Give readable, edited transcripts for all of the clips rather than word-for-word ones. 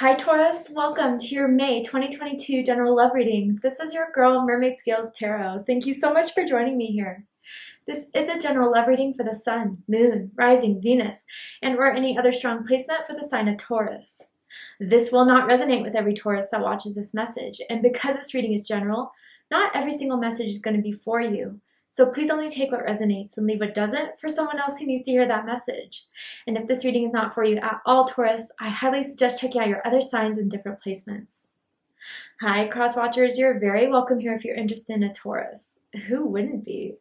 Hi Taurus, welcome to your May 2022 general love reading. This is your girl Mermaid Scales Tarot. Thank you so much for joining me here. This is a general love reading for the Sun, Moon, Rising, Venus, and or any other strong placement for the sign of Taurus. This will not resonate with every Taurus that watches this message, and because this reading is general, not every single message is going to be for you. So please only take what resonates and leave what doesn't for someone else who needs to hear that message. And if this reading is not for you at all, Taurus, I highly suggest checking out your other signs in different placements. Hi, cross watchers. You're very welcome here if you're interested in a Taurus. Who wouldn't be?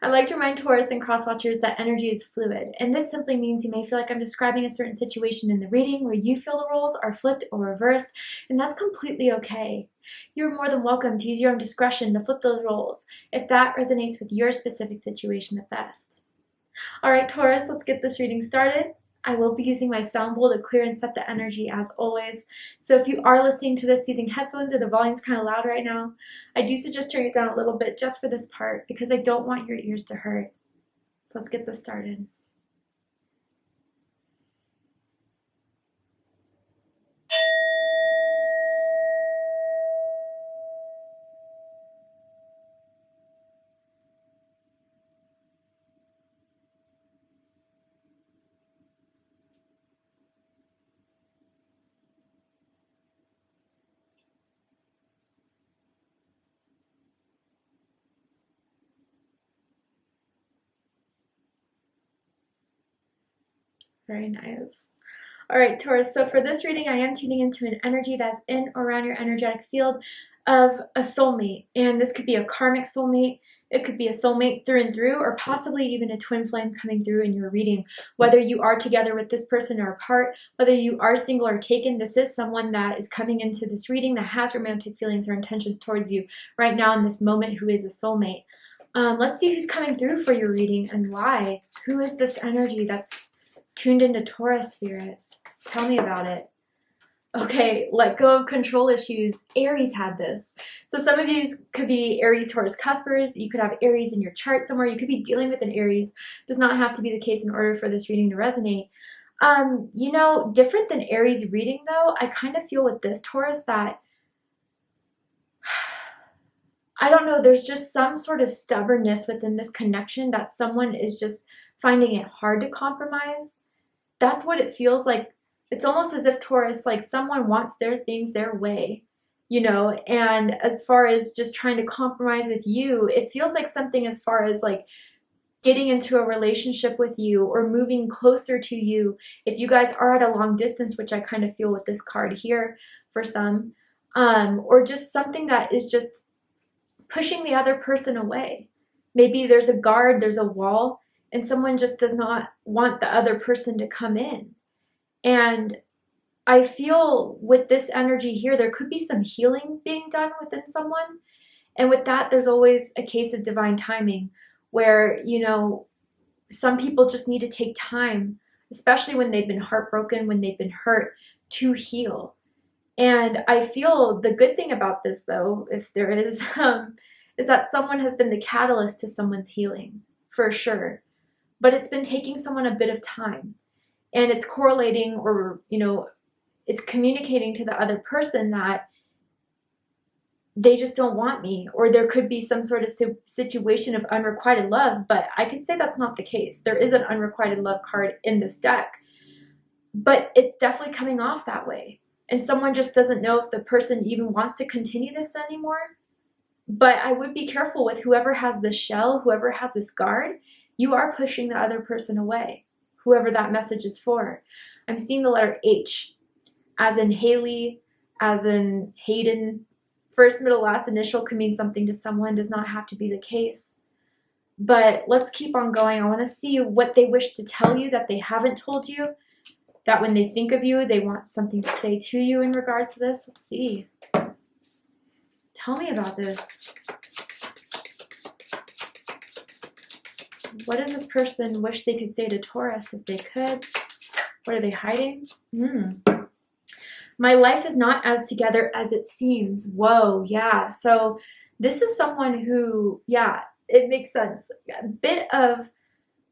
I like to remind Taurus and cross watchers that energy is fluid, and this simply means you may feel like I'm describing a certain situation in the reading where you feel the roles are flipped or reversed, and that's completely okay. You're more than welcome to use your own discretion to flip those roles if that resonates with your specific situation the best. Alright Taurus, let's get this reading started. I will be using my sound bowl to clear and set the energy as always. So if you are listening to this using headphones or the volume's kind of loud right now, I do suggest turning it down a little bit just for this part because I don't want your ears to hurt. So let's get this started. Very nice. All right, Taurus, so for this reading, I am tuning into an energy that's in or around your energetic field of a soulmate. And this could be a karmic soulmate, it could be a soulmate through and through, or possibly even a twin flame coming through in your reading. Whether you are together with this person or apart, whether you are single or taken, this is someone that is coming into this reading that has romantic feelings or intentions towards you right now in this moment who is a soulmate. Let's see who's coming through for your reading and why. Who is this energy that's tuned into Taurus spirit? Tell me about it. Okay, let go of control issues. Aries had this. So some of you could be Aries Taurus cuspers. You could have Aries in your chart somewhere. You could be dealing with an Aries. Does not have to be the case in order for this reading to resonate. You know, different than Aries reading though, I kind of feel with this Taurus that I don't know, there's just some sort of stubbornness within this connection that someone is just finding it hard to compromise. That's what it feels like. It's almost as if Taurus, like someone wants their things their way, you know, and as far as just trying to compromise with you, it feels like something as far as like getting into a relationship with you or moving closer to you. If you guys are at a long distance, which I kind of feel with this card here for some, or just something that is just pushing the other person away. Maybe there's a guard, there's a wall, and someone just does not want the other person to come in. And I feel with this energy here, there could be some healing being done within someone. And with that, there's always a case of divine timing where, you know, some people just need to take time, especially when they've been heartbroken, when they've been hurt, to heal. And I feel the good thing about this, though, if there is that someone has been the catalyst to someone's healing, for sure. But it's been taking someone a bit of time. And it's correlating or, you know, it's communicating to the other person that they just don't want me. Or there could be some sort of situation of unrequited love. But I could say that's not the case. There is an unrequited love card in this deck. But it's definitely coming off that way. And someone just doesn't know if the person even wants to continue this anymore. But I would be careful with whoever has this shell, whoever has this guard. You are pushing the other person away, whoever that message is for. I'm seeing the letter H, as in Haley, as in Hayden. First, middle, last initial could mean something to someone, does not have to be the case. But let's keep on going. I want to see what they wish to tell you that they haven't told you, that when they think of you, they want something to say to you in regards to this. Let's see. Tell me about this. What does this person wish they could say to Taurus if they could? What are they hiding? My life is not as together as it seems. Whoa, yeah. So this is someone who, yeah, it makes sense. A bit of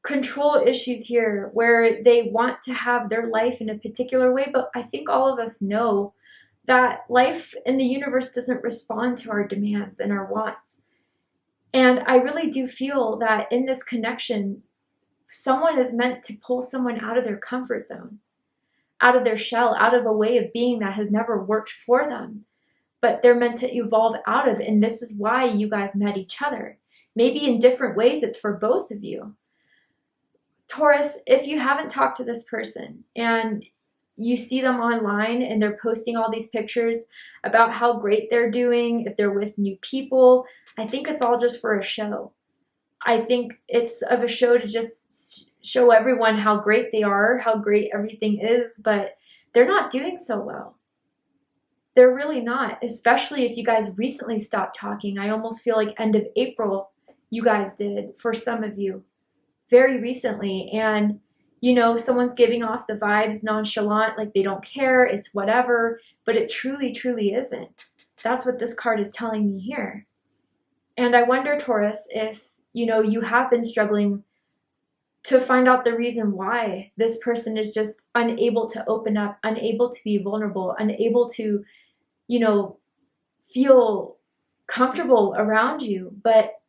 control issues here where they want to have their life in a particular way, but I think all of us know that life in the universe doesn't respond to our demands and our wants. And I really do feel that in this connection, someone is meant to pull someone out of their comfort zone, out of their shell, out of a way of being that has never worked for them, but they're meant to evolve out of. And this is why you guys met each other. Maybe in different ways, it's for both of you. Taurus, if you haven't talked to this person and you see them online and they're posting all these pictures about how great they're doing, if they're with new people, I think it's all just for a show. I think it's of a show to just show everyone how great they are, how great everything is, but they're not doing so well. They're really not, especially if you guys recently stopped talking. I almost feel like end of April you guys did, for some of you, very recently. And, you know, someone's giving off the vibes nonchalant, like they don't care, it's whatever, but it truly, truly isn't. That's what this card is telling me here. And I wonder, Taurus, if, you know, you have been struggling to find out the reason why this person is just unable to open up, unable to be vulnerable, unable to, you know, feel comfortable around you. But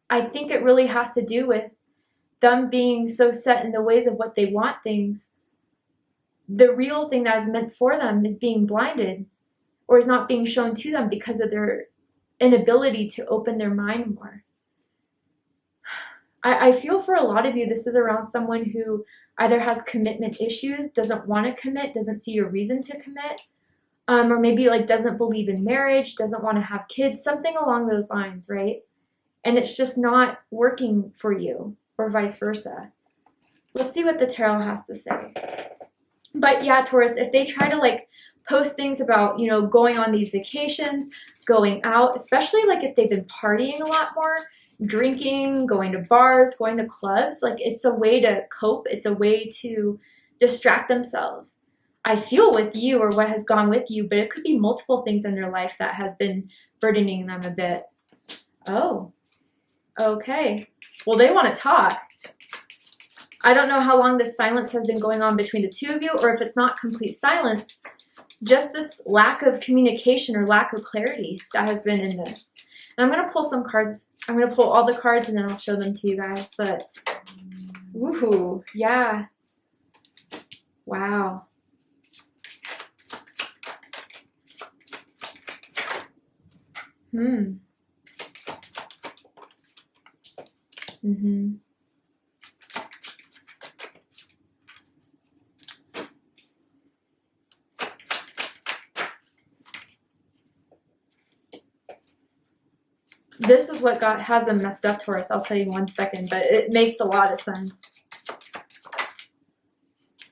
I think it really has to do with them being so set in the ways of what they want things. The real thing that is meant for them is being blinded or is not being shown to them because of their inability to open their mind more. I feel for a lot of you, this is around someone who either has commitment issues, doesn't want to commit, doesn't see a reason to commit, or maybe like doesn't believe in marriage, doesn't want to have kids, something along those lines, right? And it's just not working for you, or vice versa. Let's see what the tarot has to say. But yeah, Taurus, if they try to like post things about, you know, going on these vacations, going out, especially like if they've been partying a lot more, drinking, going to bars, going to clubs, like it's a way to cope. It's a way to distract themselves. I feel with you or what has gone with you, but it could be multiple things in their life that has been burdening them a bit. Oh, okay. Well, they want to talk. I don't know how long this silence has been going on between the two of you, or if it's not complete silence, just this lack of communication or lack of clarity that has been in this. And I'm going to pull some cards. I'm going to pull all the cards and then I'll show them to you guys. But, woohoo, yeah. Wow. Mm-hmm. This is what has them messed up, Taurus. I'll tell you in 1 second, but it makes a lot of sense.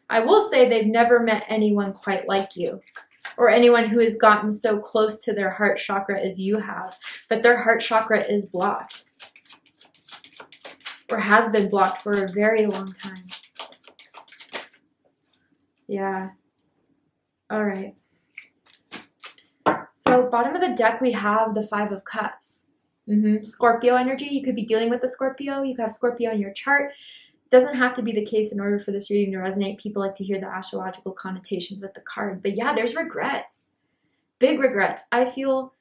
I will say they've never met anyone quite like you, or anyone who has gotten so close to their heart chakra as you have, but their heart chakra is blocked, or has been blocked for a very long time. Yeah. All right. So bottom of the deck, we have the Five of Cups. Scorpio energy. You could be dealing with a Scorpio. You could have Scorpio in your chart. Doesn't have to be the case in order for this reading to resonate. People like to hear the astrological connotations with the card. But yeah, there's regrets. Big regrets. I feel,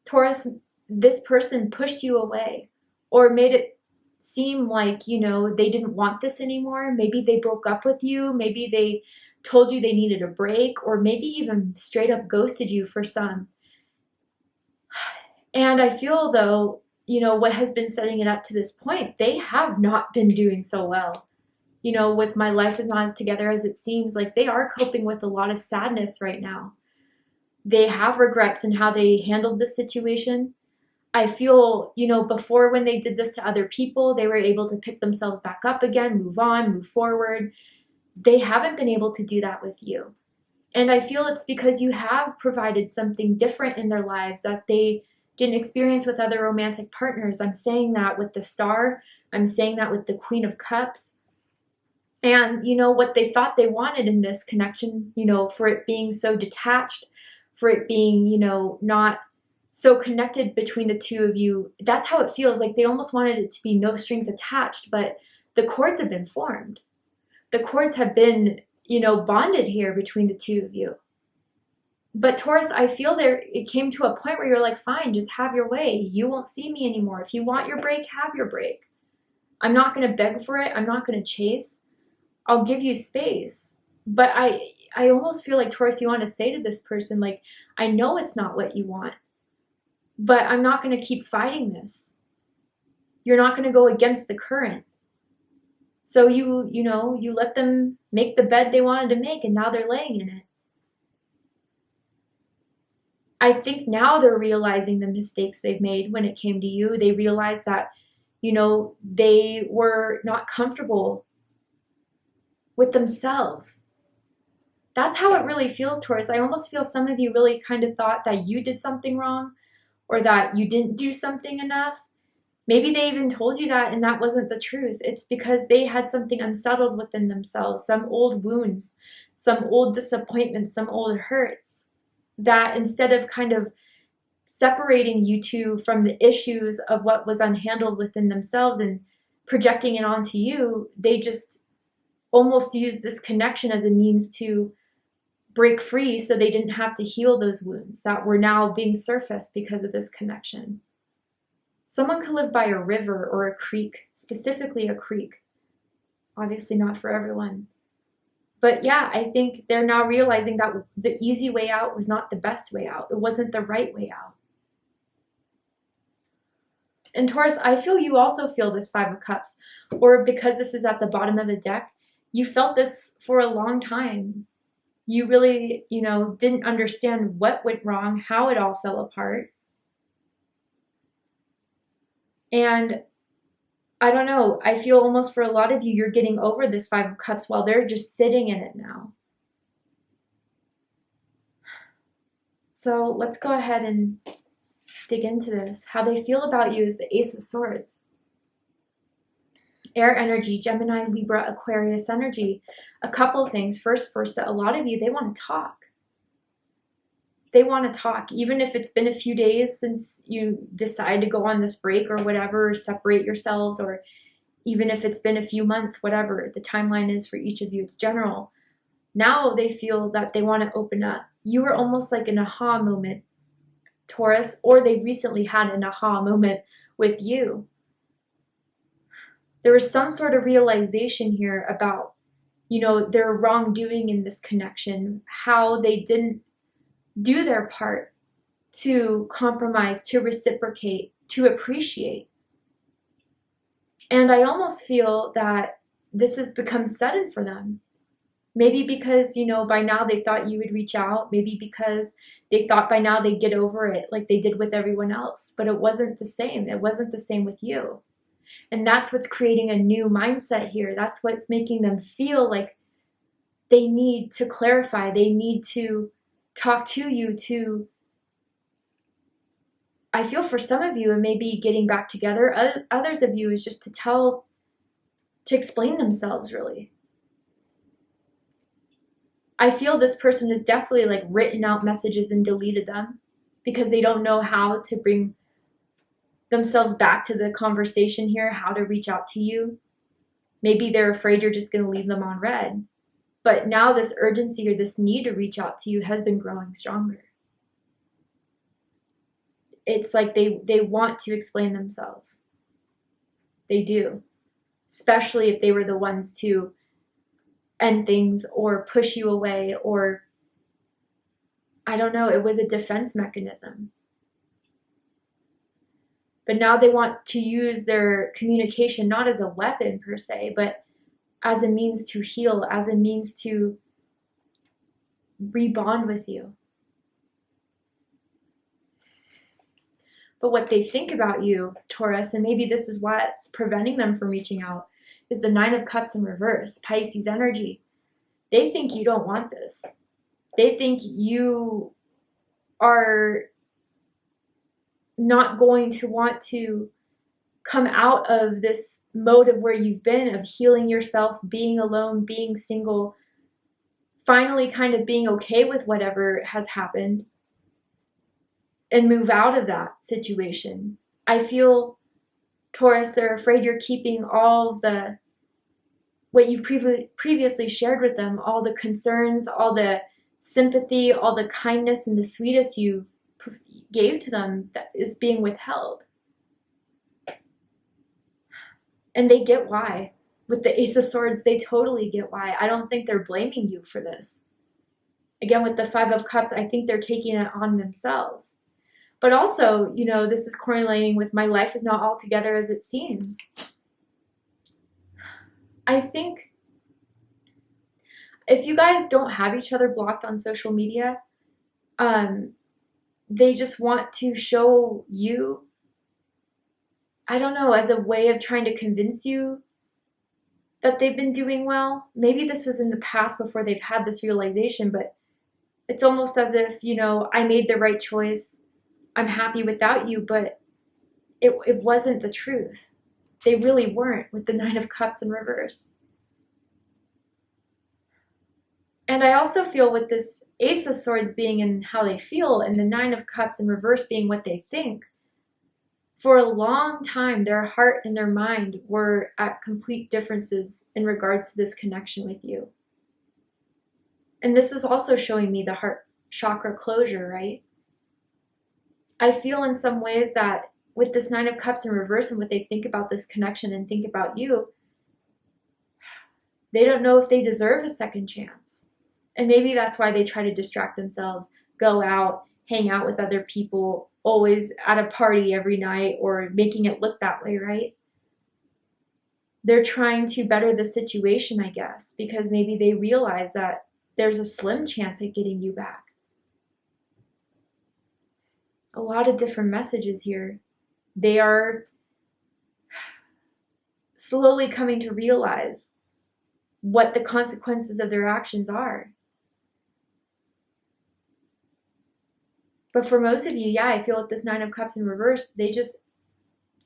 Taurus, this person pushed you away or made it seem like, you know, they didn't want this anymore. Maybe they broke up with you. Maybe they told you they needed a break, or maybe even straight up ghosted you for some. And I feel, though, you know, what has been setting it up to this point, they have not been doing so well. You know, with my life is not as together as it seems, like they are coping with a lot of sadness right now. They have regrets in how they handled this situation. I feel, you know, before when they did this to other people, they were able to pick themselves back up again, move on, move forward. They haven't been able to do that with you. And I feel it's because you have provided something different in their lives that they didn't experience with other romantic partners. I'm saying that with the Star. I'm saying that with the Queen of Cups. And, you know, what they thought they wanted in this connection, you know, for it being so detached, for it being, you know, not so connected between the two of you. That's how it feels. Like they almost wanted it to be no strings attached, but the cords have been formed. The cords have been, bonded here between the two of you. But Taurus, I feel it came to a point where you're like, fine, just have your way. You won't see me anymore. If you want your break, have your break. I'm not going to beg for it. I'm not going to chase. I'll give you space. But I almost feel like, Taurus, you want to say to this person, like, I know it's not what you want, but I'm not going to keep fighting this. You're not going to go against the current. So you let them make the bed they wanted to make, and now they're laying in it. I think now they're realizing the mistakes they've made when it came to you. They realize that, they were not comfortable with themselves. That's how it really feels, Taurus. I almost feel some of you really kind of thought that you did something wrong, or that you didn't do something enough. Maybe they even told you that, and that wasn't the truth. It's because they had something unsettled within themselves, some old wounds, some old disappointments, some old hurts, that instead of kind of separating you two from the issues of what was unhandled within themselves and projecting it onto you, they just almost used this connection as a means to break free, so they didn't have to heal those wounds that were now being surfaced because of this connection. Someone could live by a river or a creek, specifically a creek. Obviously not for everyone. But yeah, I think they're now realizing that the easy way out was not the best way out. It wasn't the right way out. And Taurus, I feel you also feel this Five of Cups, or because this is at the bottom of the deck, you felt this for a long time. You really, didn't understand what went wrong, how it all fell apart. And I don't know, I feel almost for a lot of you, you're getting over this Five of Cups while they're just sitting in it now. So let's go ahead and dig into this. How they feel about you is the Ace of Swords. Air energy, Gemini, Libra, Aquarius energy. A couple things. First, for a lot of you, they want to talk. They want to talk, even if it's been a few days since you decide to go on this break or whatever, or separate yourselves, or even if it's been a few months, whatever the timeline is for each of you, it's general. Now they feel that they want to open up. You were almost like an aha moment, Taurus, or they recently had an aha moment with you. There was some sort of realization here about, their wrongdoing in this connection, how they didn't do their part to compromise, to reciprocate, to appreciate. And I almost feel that this has become sudden for them. Maybe because, by now they thought you would reach out. Maybe because they thought by now they'd get over it like they did with everyone else. But it wasn't the same. It wasn't the same with you. And that's what's creating a new mindset here. That's what's making them feel like they need to clarify. They need to talk to you to, I feel for some of you, it may be getting back together. Others of you is just to explain themselves, really. I feel this person has definitely written out messages and deleted them because they don't know how to bring themselves back to the conversation here, how to reach out to you. Maybe they're afraid you're just going to leave them on red. But now this urgency or this need to reach out to you has been growing stronger. It's like they want to explain themselves. They do. Especially if they were the ones to end things or push you away, or, I don't know, it was a defense mechanism. But now they want to use their communication not as a weapon per se, but as a means to heal, as a means to rebond with you. But what they think about you, Taurus, and maybe this is what's preventing them from reaching out, is the Nine of Cups in reverse, Pisces energy. They think you don't want this. They think you are not going to want to come out of this mode of where you've been, of healing yourself, being alone, being single, finally kind of being okay with whatever has happened, and move out of that situation. I feel, Taurus, they're afraid you're keeping all the what you've previously shared with them, all the concerns, all the sympathy, all the kindness and the sweetness you gave to them, that is being withheld. And they get why. With the Ace of Swords, they totally get why. I don't think they're blaming you for this. Again, with the Five of Cups, I think they're taking it on themselves. But also, you know, this is correlating with my life is not altogether as it seems. I think if you guys don't have each other blocked on social media, they just want to show you, I don't know, as a way of trying to convince you that they've been doing well. Maybe this was in the past before they've had this realization, but it's almost as if, you know, I made the right choice. I'm happy without you, but it wasn't the truth. They really weren't with the Nine of Cups in reverse. And I also feel with this Ace of Swords being in how they feel and the Nine of Cups in reverse being what they think, for a long time, their heart and their mind were at complete differences in regards to this connection with you. And this is also showing me the heart chakra closure, right? I feel in some ways that with this Nine of Cups in reverse and what they think about this connection and think about you, they don't know if they deserve a second chance. And maybe that's why they try to distract themselves, go out, hang out with other people, always at a party every night, or making it look that way, right? They're trying to better the situation, I guess, because maybe they realize that there's a slim chance at getting you back. A lot of different messages here. They are slowly coming to realize what the consequences of their actions are. But for most of you, yeah, I feel with this Nine of Cups in reverse, they just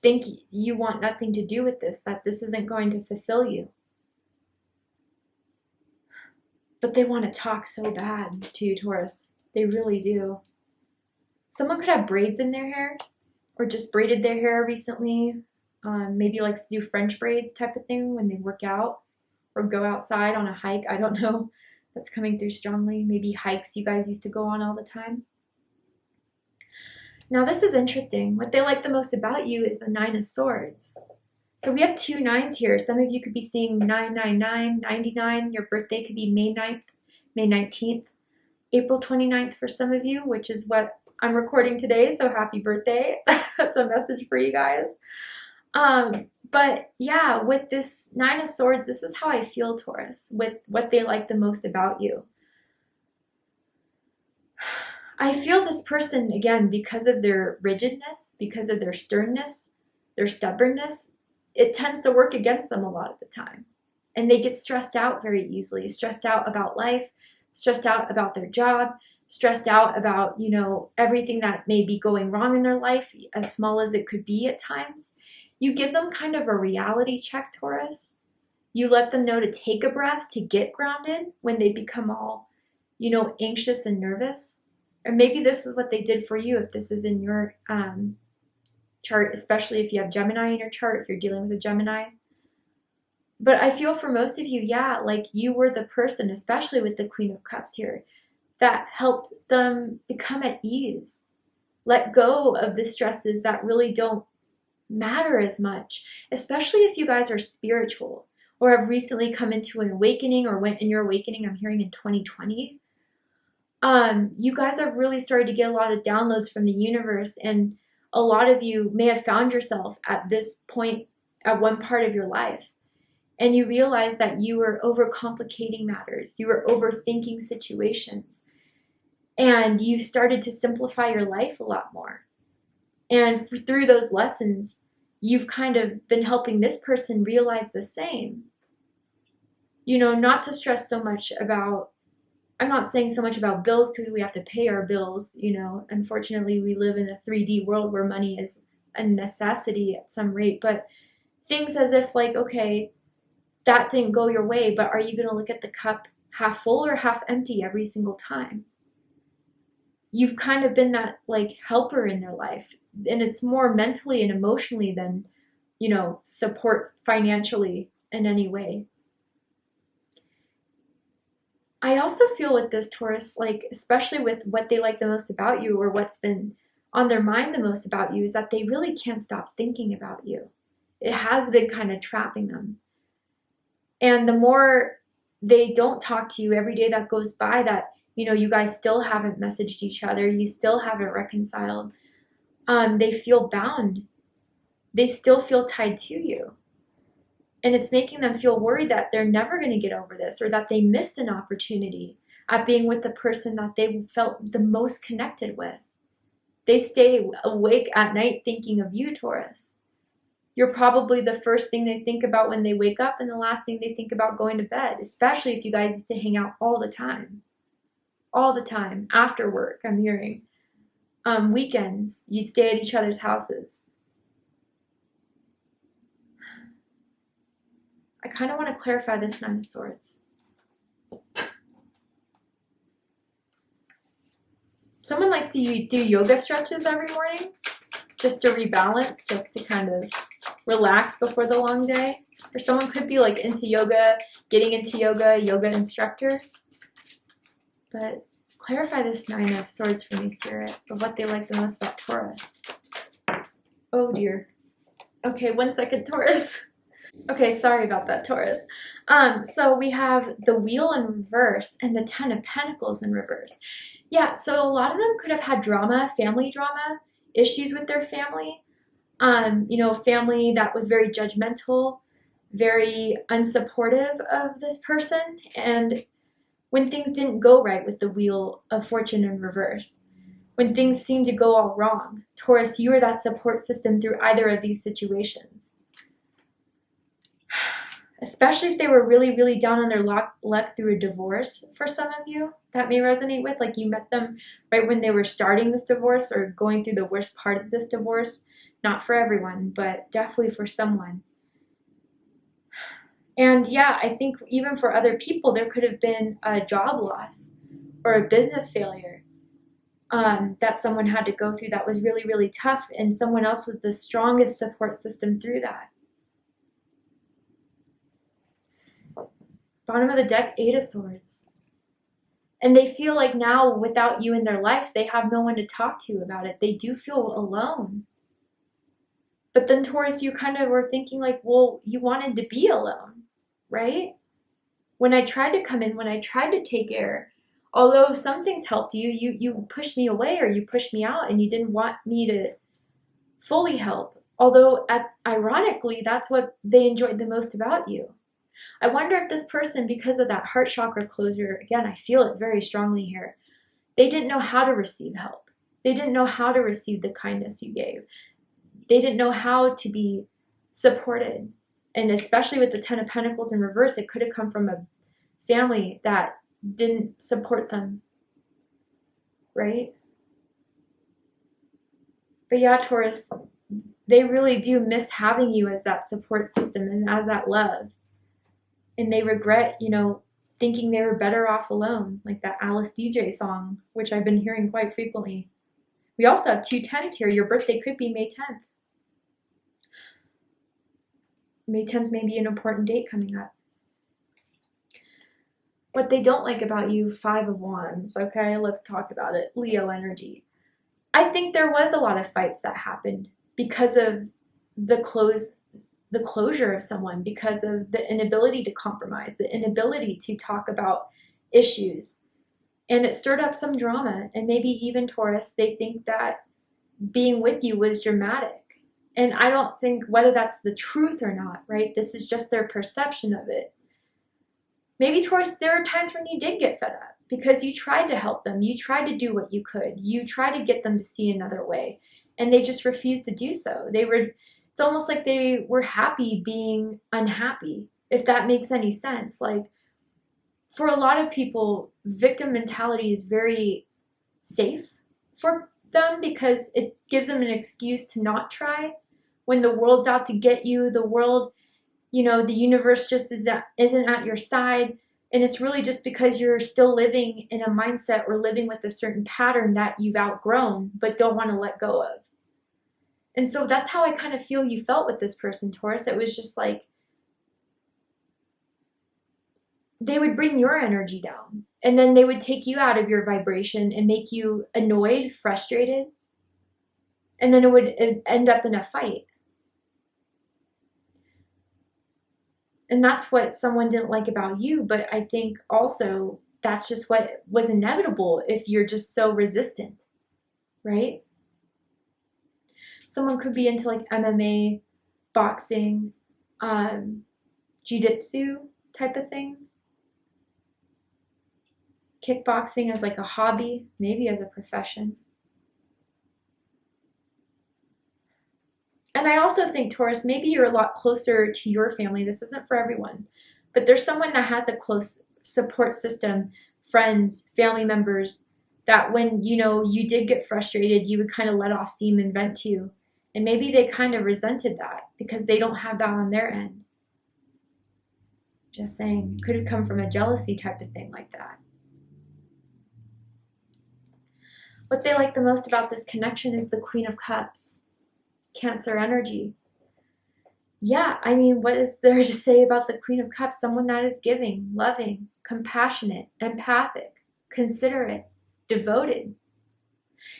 think you want nothing to do with this, that this isn't going to fulfill you. But they want to talk so bad to you, Taurus. They really do. Someone could have braids in their hair or just braided their hair recently. Maybe likes to do French braids type of thing when they work out or go outside on a hike. I don't know. That's coming through strongly. Maybe hikes you guys used to go on all the time. Now this is interesting. What they like the most about you is the Nine of Swords. So we have two nines here. Some of you could be seeing 999, 99. Your birthday could be May 9th, May 19th, April 29th for some of you, which is what I'm recording today. So happy birthday. That's a message for you guys. But yeah, with this Nine of Swords, this is how I feel, Taurus, with what they like the most about you. I feel this person, again, because of their rigidness, because of their sternness, their stubbornness, it tends to work against them a lot of the time. And they get stressed out very easily, stressed out about life, stressed out about their job, stressed out about, you know, everything that may be going wrong in their life, as small as it could be at times. You give them kind of a reality check, Taurus. You let them know to take a breath, to get grounded when they become all, you know, anxious and nervous. Or maybe this is what they did for you if this is in your chart, especially if you have Gemini in your chart, if you're dealing with a Gemini. But I feel for most of you, yeah, like you were the person, especially with the Queen of Cups here, that helped them become at ease, let go of the stresses that really don't matter as much, especially if you guys are spiritual or have recently come into an awakening or went in your awakening, I'm hearing in 2020. You guys have really started to get a lot of downloads from the universe, and a lot of you may have found yourself at this point at one part of your life, and you realize that you were overcomplicating matters, you were overthinking situations, and you started to simplify your life a lot more. And through those lessons, you've kind of been helping this person realize the same. You know, not to stress so much about, I'm not saying so much about bills because we have to pay our bills, you know. Unfortunately, we live in a 3D world where money is a necessity at some rate, but things as if like, okay, that didn't go your way, but are you going to look at the cup half full or half empty every single time? You've kind of been that like helper in their life, and it's more mentally and emotionally than, you know, support financially in any way. I also feel with this Taurus, like, especially with what they like the most about you or what's been on their mind the most about you, is that they really can't stop thinking about you. It has been kind of trapping them. And the more they don't talk to you every day that goes by, that, you know, you guys still haven't messaged each other, you still haven't reconciled, they feel bound. They still feel tied to you. And it's making them feel worried that they're never going to get over this, or that they missed an opportunity at being with the person that they felt the most connected with. They stay awake at night thinking of you, Taurus. You're probably the first thing they think about when they wake up and the last thing they think about going to bed, especially if you guys used to hang out all the time. All the time. After work, I'm hearing. Weekends, you'd stay at each other's houses. I kind of want to clarify this Nine of Swords. Someone likes to do yoga stretches every morning just to rebalance, just to kind of relax before the long day. Or someone could be like into yoga, getting into yoga instructor. But clarify this Nine of Swords for me, Spirit, of what they like the most about Taurus. Oh dear. Okay, 1 second, Taurus. Okay, sorry about that, Taurus. So we have the Wheel in reverse and the Ten of Pentacles in reverse. Yeah, so a lot of them could have had drama, family drama, issues with their family. You know, family that was very judgmental, very unsupportive of this person. And when things didn't go right with the Wheel of Fortune in reverse, when things seemed to go all wrong, Taurus, you are that support system through either of these situations. Especially if they were really, really down on their luck through a divorce for some of you, that may resonate with. Like you met them right when they were starting this divorce or going through the worst part of this divorce. Not for everyone, but definitely for someone. And yeah, I think even for other people, there could have been a job loss or a business failure that someone had to go through that was really, really tough. And someone else was the strongest support system through that. Bottom of the deck, Eight of Swords. And they feel like now, without you in their life, they have no one to talk to about it. They do feel alone. But then, Taurus, you kind of were thinking like, well, you wanted to be alone, right? When I tried to come in, when I tried to take air, although some things helped you, you pushed me away or you pushed me out and you didn't want me to fully help. Although, ironically, that's what they enjoyed the most about you. I wonder if this person, because of that heart chakra closure, again, I feel it very strongly here, they didn't know how to receive help. They didn't know how to receive the kindness you gave. They didn't know how to be supported. And especially with the Ten of Pentacles in reverse, it could have come from a family that didn't support them, right? But yeah, Taurus, they really do miss having you as that support system and as that love. And they regret, you know, thinking they were better off alone, like that Alice DJ song, which I've been hearing quite frequently. We also have 2 10s here. Your birthday could be May 10th. May 10th may be an important date coming up. What they don't like about you, 5 of Wands, okay? Let's talk about it. Leo energy. I think there was a lot of fights that happened because of the closure of someone, because of the inability to compromise, the inability to talk about issues. And it stirred up some drama. And maybe even Taurus, they think that being with you was dramatic. And I don't think whether that's the truth or not, right? This is just their perception of it. Maybe Taurus, there are times when you did get fed up because you tried to help them. You tried to do what you could. You tried to get them to see another way. And they just refused to do so. It's almost like they were happy being unhappy, if that makes any sense. Like, for a lot of people, victim mentality is very safe for them because it gives them an excuse to not try. When the world's out to get you, the world, you know, the universe just isn't at your side. And it's really just because you're still living in a mindset or living with a certain pattern that you've outgrown but don't want to let go of. And so that's how I kind of feel you felt with this person, Taurus. It was just like they would bring your energy down. And then they would take you out of your vibration and make you annoyed, frustrated. And then it would end up in a fight. And that's what someone didn't like about you. But I think also that's just what was inevitable if you're just so resistant, right? Someone could be into like MMA, boxing, jiu-jitsu type of thing. Kickboxing as like a hobby, maybe as a profession. And I also think, Taurus, maybe you're a lot closer to your family. This isn't for everyone, but there's someone that has a close support system, friends, family members, that when, you did get frustrated, you would kind of let off steam and vent to you. And maybe they kind of resented that because they don't have that on their end. Just saying, it could have come from a jealousy type of thing like that. What they like the most about this connection is the Queen of Cups. Cancer energy. Yeah, I mean, what is there to say about the Queen of Cups? Someone that is giving, loving, compassionate, empathic, considerate, devoted.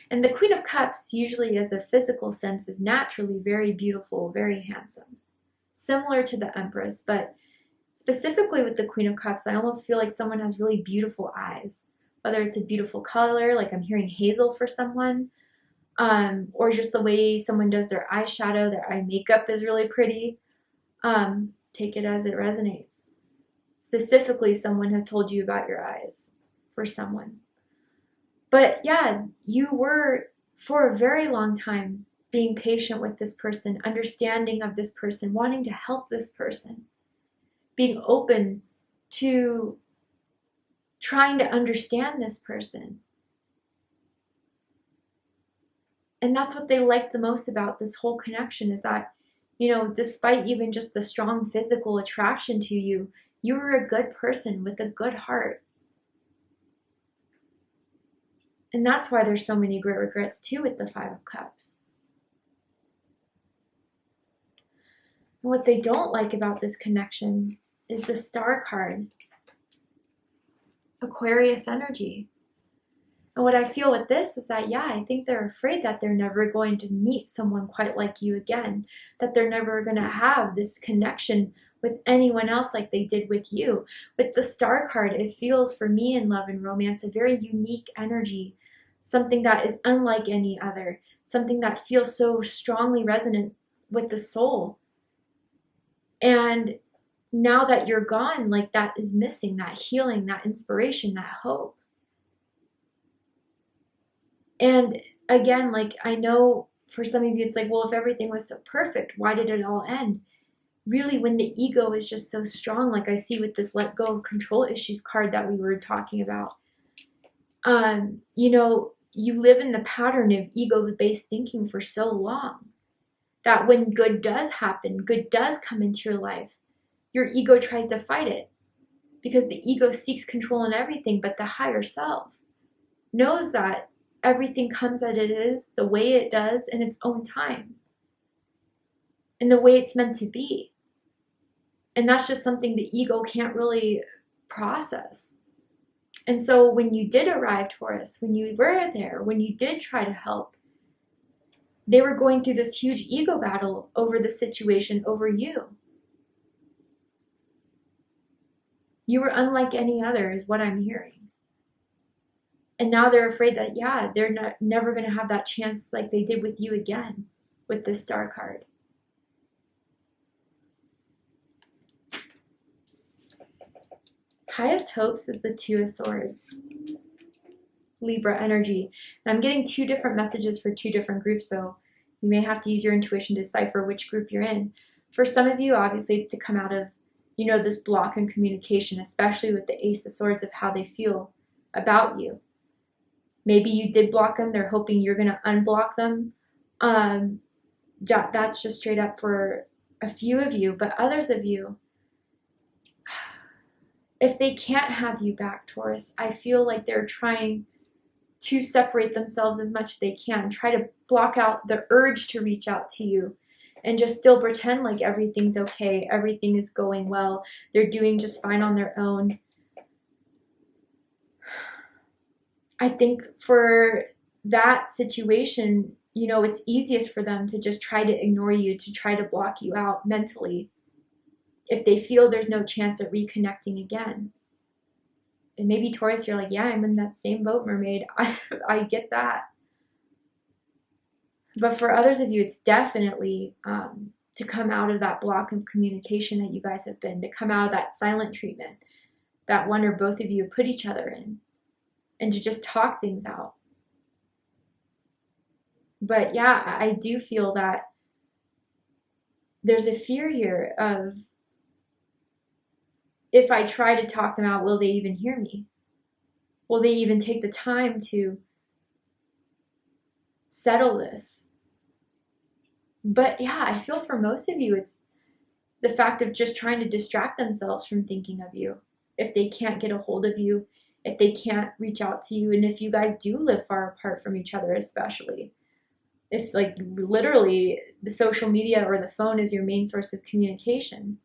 And the Queen of Cups, usually as a physical sense, is naturally very beautiful, very handsome. Similar to the Empress, but specifically with the Queen of Cups, I almost feel like someone has really beautiful eyes. Whether it's a beautiful color, like I'm hearing hazel for someone, or just the way someone does their eyeshadow, their eye makeup is really pretty. Take it as it resonates. Specifically, someone has told you about your eyes for someone. But yeah, you were for a very long time being patient with this person, understanding of this person, wanting to help this person, being open to trying to understand this person. And that's what they like the most about this whole connection is that, despite even just the strong physical attraction to you, you were a good person with a good heart. And that's why there's so many great regrets too with the Five of Cups. And what they don't like about this connection is the Star card. Aquarius energy. And what I feel with this is that, I think they're afraid that they're never going to meet someone quite like you again, that they're never going to have this connection with anyone else like they did with you. With the Star card, it feels for me in love and romance a very unique energy, something that is unlike any other, something that feels so strongly resonant with the soul. And now that you're gone, like that is missing, that healing, that inspiration, that hope. And again, like I know for some of you, it's like, well, if everything was so perfect, why did it all end? Really, when the ego is just so strong, like I see with this let go of control issues card that we were talking about, you live in the pattern of ego-based thinking for so long that when good does happen, good does come into your life, your ego tries to fight it because the ego seeks control in everything, but the higher self knows that everything comes as it is, the way it does, in its own time, and the way it's meant to be. And that's just something the ego can't really process. And so when you did arrive, Taurus, when you were there, when you did try to help, they were going through this huge ego battle over the situation, over you. You were unlike any other, is what I'm hearing. And now they're afraid that, they're never going to have that chance like they did with you again with this Star card. Highest hopes is the Two of Swords. Libra energy. And I'm getting two different messages for two different groups, so you may have to use your intuition to decipher which group you're in. For some of you, obviously, it's to come out of, this block in communication, especially with the Ace of Swords, of how they feel about you. Maybe you did block them. They're hoping you're going to unblock them. That's just straight up for a few of you. But others of you, if they can't have you back, Taurus, I feel like they're trying to separate themselves as much as they can. Try to block out the urge to reach out to you and just still pretend like everything's okay. Everything is going well. They're doing just fine on their own. I think for that situation, you know, it's easiest for them to just try to ignore you, to try to block you out mentally if they feel there's no chance of reconnecting again. And maybe Taurus, you're like, yeah, I'm in that same boat, Mermaid. I get that. But for others of you, it's definitely to come out of that block of communication that you guys have been, to come out of that silent treatment that one or both of you put each other in, and to just talk things out. But yeah, I do feel that there's a fear here of, if I try to talk them out, will they even hear me? Will they even take the time to settle this? But yeah, I feel for most of you, it's the fact of just trying to distract themselves from thinking of you. If they can't get a hold of you, if they can't reach out to you, and if you guys do live far apart from each other, especially. If like literally the social media or the phone is your main source of communication,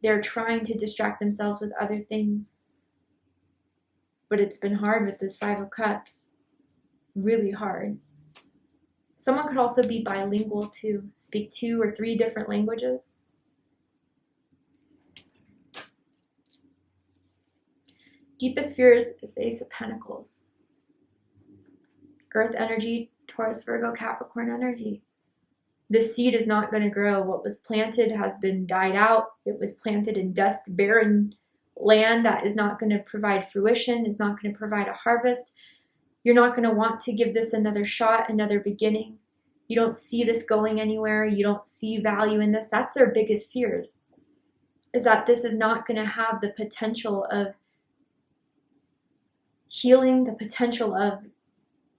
they're trying to distract themselves with other things. But it's been hard with this Five of Cups. Really hard. Someone could also be bilingual too, speak 2 or 3 different languages. Deepest fears is Ace of Pentacles. Earth energy, Taurus, Virgo, Capricorn energy. The seed is not going to grow. What was planted has been died out. It was planted in dust, barren land that is not going to provide fruition, is not going to provide a harvest. You're not going to want to give this another shot, another beginning. You don't see this going anywhere. You don't see value in this. That's their biggest fears, is that this is not going to have the potential of healing, the potential of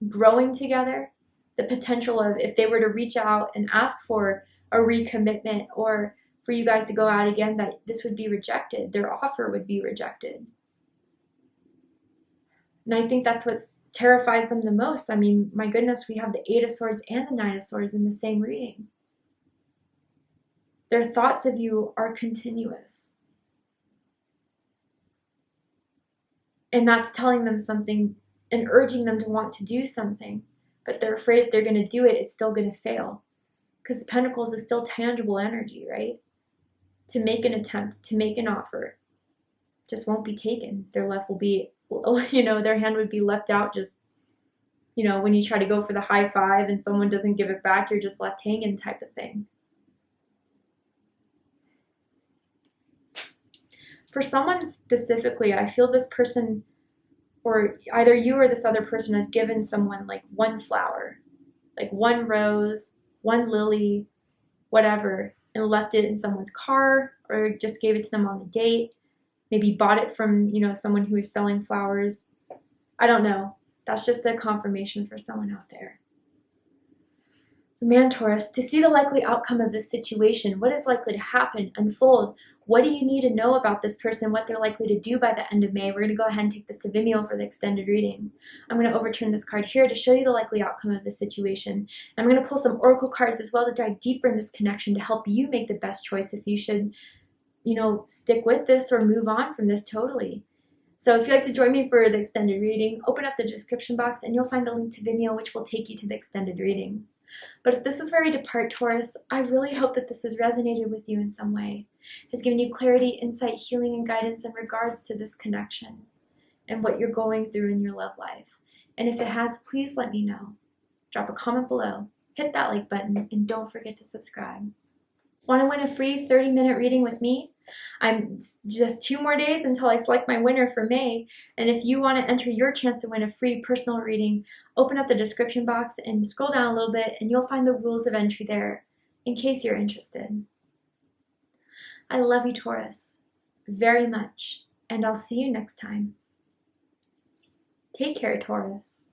growing together, the potential of, if they were to reach out and ask for a recommitment or for you guys to go out again, that this would be rejected. Their offer would be rejected. And I think that's what terrifies them the most. I mean, my goodness, we have the 8 of Swords and the 9 of Swords in the same reading. Their thoughts of you are continuous. And that's telling them something and urging them to want to do something. But they're afraid if they're going to do it, it's still going to fail. Because the Pentacles is still tangible energy, right? To make an attempt, to make an offer, just won't be taken. Their left will be, you know, their hand would be left out, just, you know, when you try to go for the high five and someone doesn't give it back, you're just left hanging type of thing. For someone specifically, I feel this person, or either you or this other person, has given someone like one flower, like one rose, one lily, whatever, and left it in someone's car, or just gave it to them on a date. Maybe bought it from, you know, someone who is selling flowers. I don't know. That's just a confirmation for someone out there. Man, Taurus, to see the likely outcome of this situation, what is likely to happen, unfold, what do you need to know about this person, what they're likely to do by the end of May? We're going to go ahead and take this to Vimeo for the extended reading. I'm going to overturn this card here to show you the likely outcome of this situation. And I'm going to pull some oracle cards as well to dive deeper in this connection to help you make the best choice if you should, you know, stick with this or move on from this totally. So if you'd like to join me for the extended reading, open up the description box and you'll find a link to Vimeo, which will take you to the extended reading. But if this is where I depart, Taurus, I really hope that this has resonated with you in some way, has given you clarity, insight, healing, and guidance in regards to this connection and what you're going through in your love life. And if it has, please let me know. Drop a comment below, hit that like button, and don't forget to subscribe. Want to win a free 30-minute reading with me? I'm just 2 more days until I select my winner for May, and if you want to enter your chance to win a free personal reading, open up the description box and scroll down a little bit and you'll find the rules of entry there in case you're interested. I love you, Taurus, very much, and I'll see you next time. Take care, Taurus.